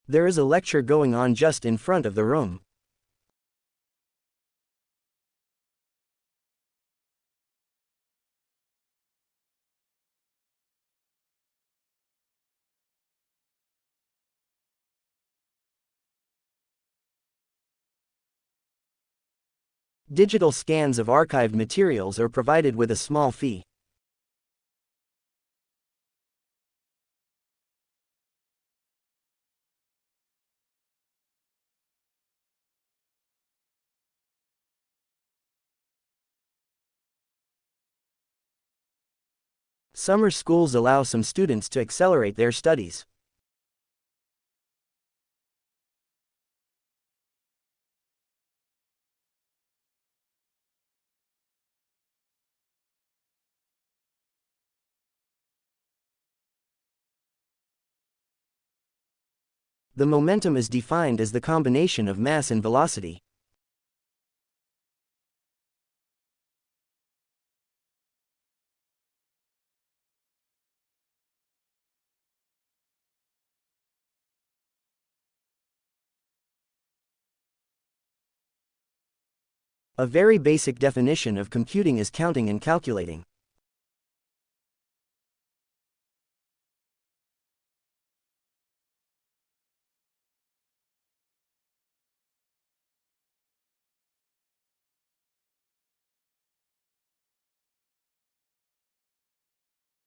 There is a lecture going on just in front of the room. Digital scans of archived materials are provided with a small fee. Summer schools allow some students to accelerate their studies. The momentum is defined as the combination of mass and velocity. A very basic definition of computing is counting and calculating.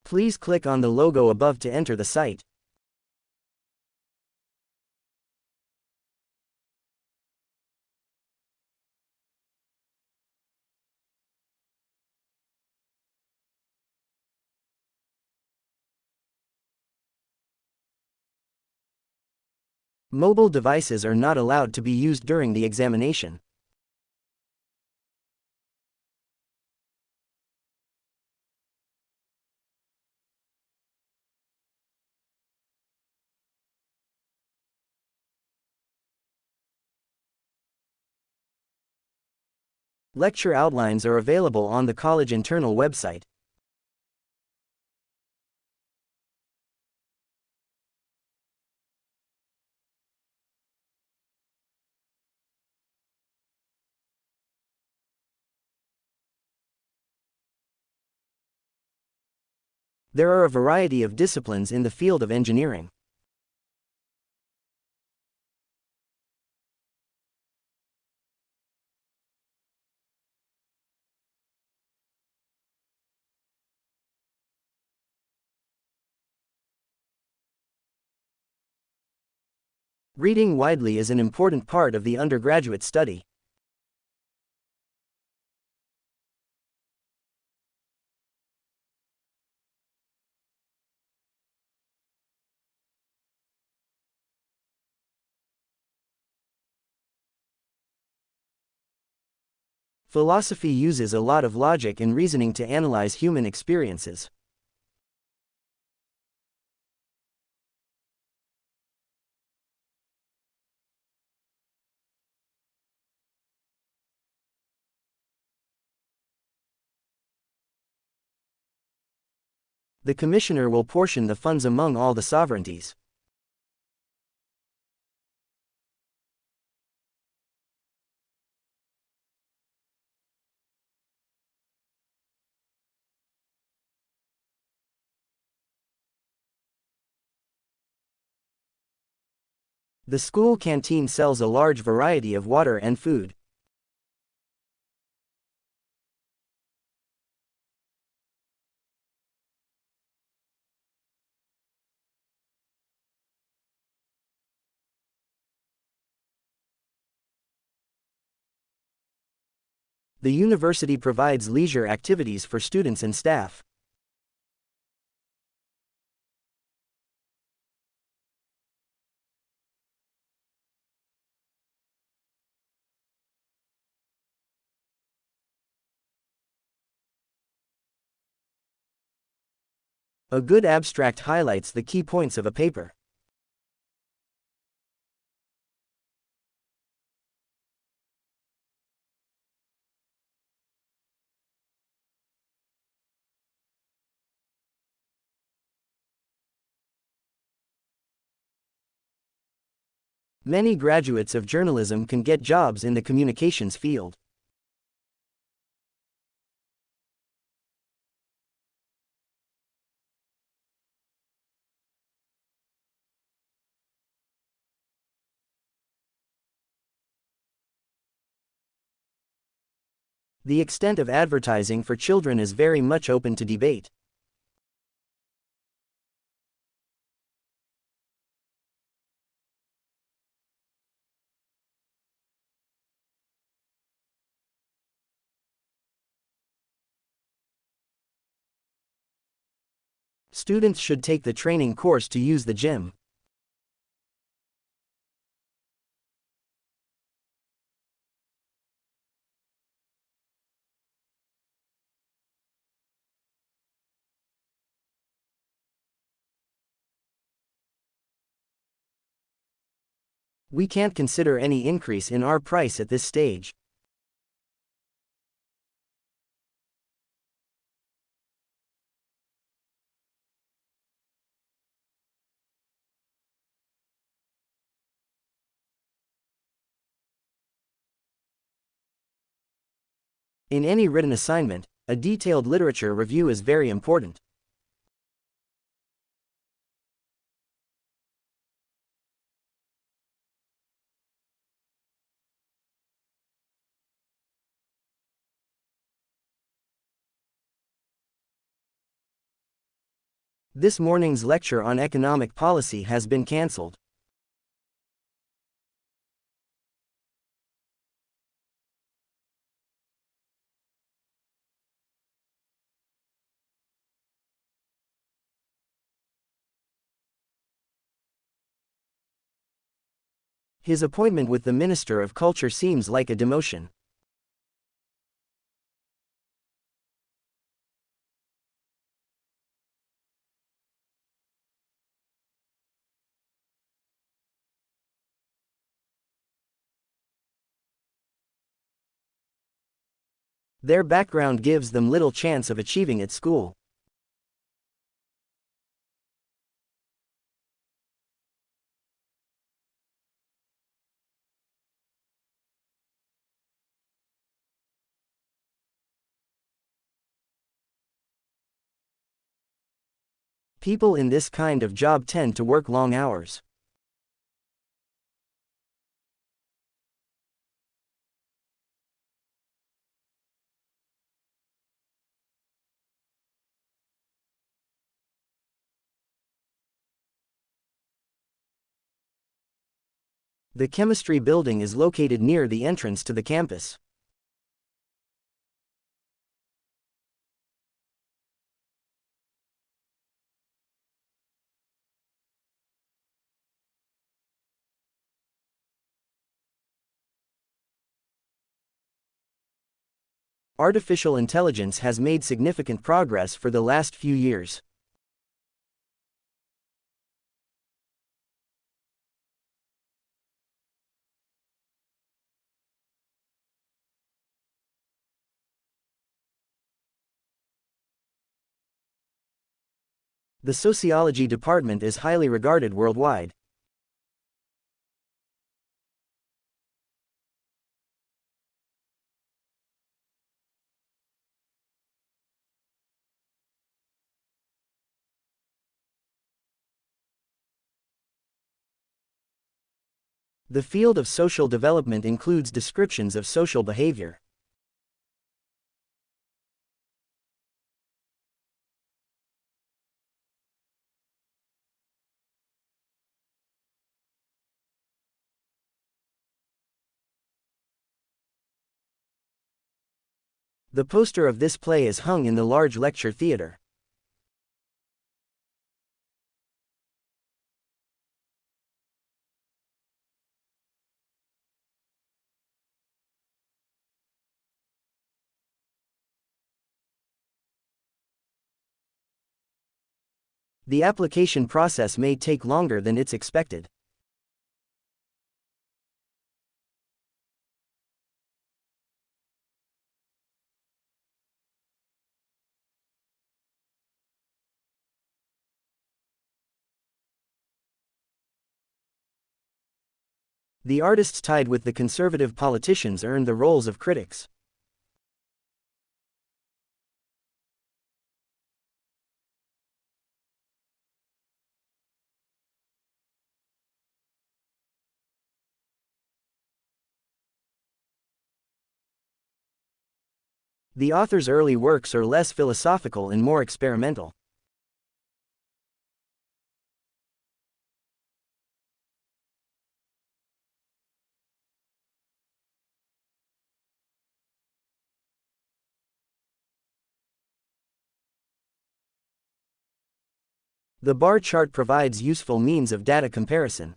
Please click on the logo above to enter the site. Mobile devices are not allowed to be used during the examination. Lecture outlines are available on the college internal website. There are a variety of disciplines in the field of engineering. Reading widely is an important part of the undergraduate study. Philosophy uses a lot of logic and reasoning to analyze human experiences. The commissioner will portion the funds among all the sovereignties. The school canteen sells a large variety of water and food. The university provides leisure activities for students and staff. A good abstract highlights the key points of a paper. Many graduates of journalism can get jobs in the communications field. The extent of advertising for children is very much open to debate. Students should take the training course to use the gym. We can't consider any increase in our price at this stage. In any written assignment, a detailed literature review is very important. This morning's lecture on economic policy has been cancelled. His appointment with the Minister of Culture seems like a demotion. Their background gives them little chance of achieving at school. People in this kind of job tend to work long hours. The chemistry building is located near the entrance to the campus. Artificial intelligence has made significant progress for the last few years. The sociology department is highly regarded worldwide. The field of social development includes descriptions of social behavior. The poster of this play is hung in the large lecture theater. The application process may take longer than it's expected. The artists tied with the conservative politicians earned the roles of critics. The author's early works are less philosophical and more experimental. The bar chart provides useful means of data comparison.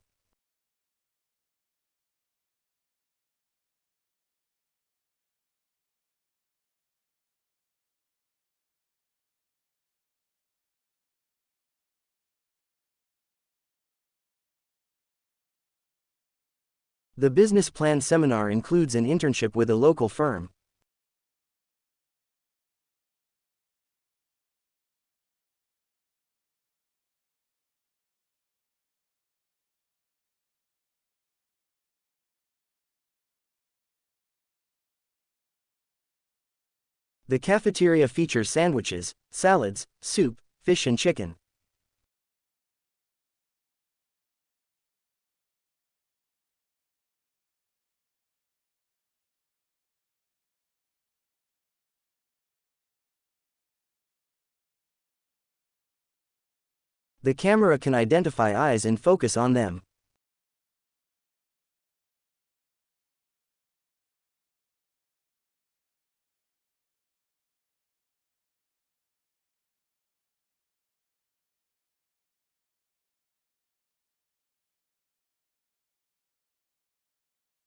The business plan seminar includes an internship with a local firm. The cafeteria features sandwiches, salads, soup, fish and chicken. The camera can identify eyes and focus on them.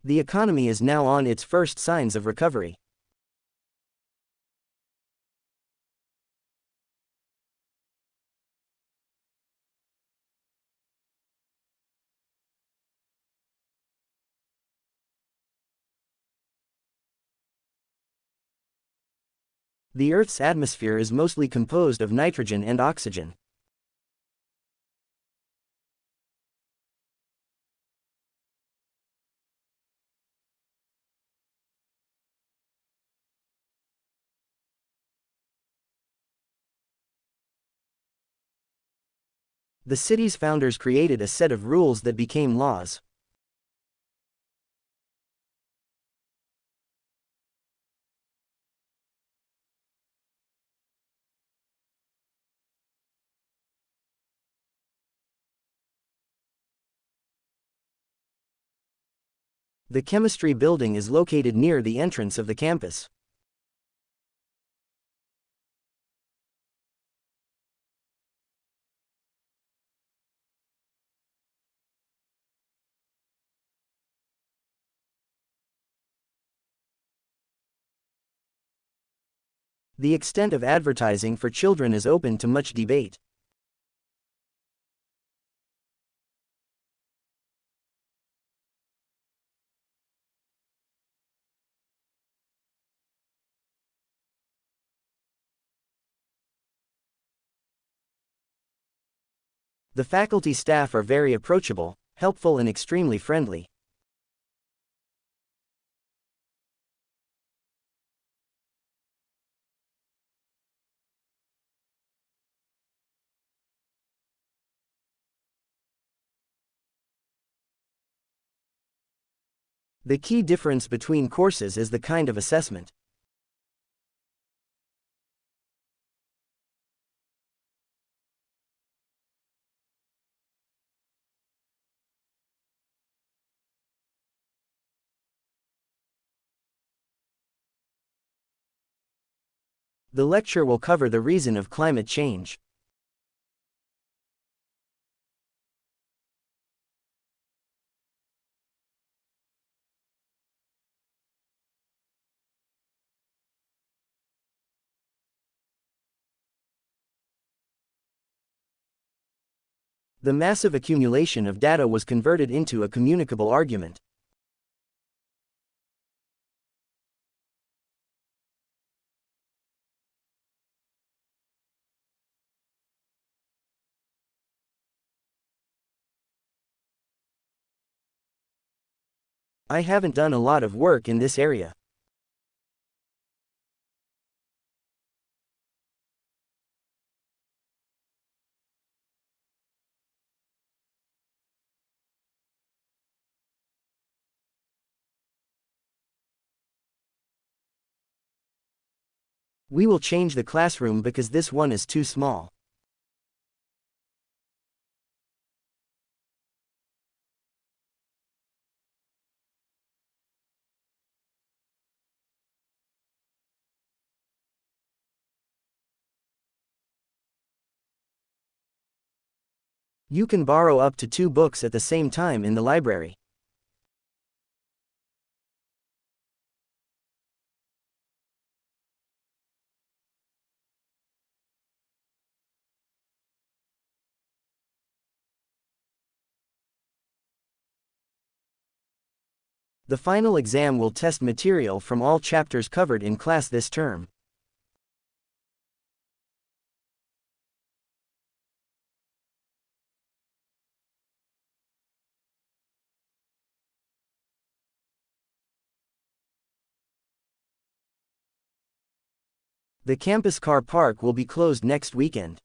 The economy is now on its first signs of recovery. The Earth's atmosphere is mostly composed of nitrogen and oxygen. The city's founders created a set of rules that became laws. The chemistry building is located near the entrance of the campus. The extent of advertising for children is open to much debate. The faculty staff are very approachable, helpful and extremely friendly. The key difference between courses is the kind of assessment. The lecture will cover the reason of climate change. The massive accumulation of data was converted into a communicable argument. I haven't done a lot of work in this area. We will change the classroom because this one is too small. You can borrow up to 2 books at the same time in the library. The final exam will test material from all chapters covered in class this term. The campus car park will be closed next weekend.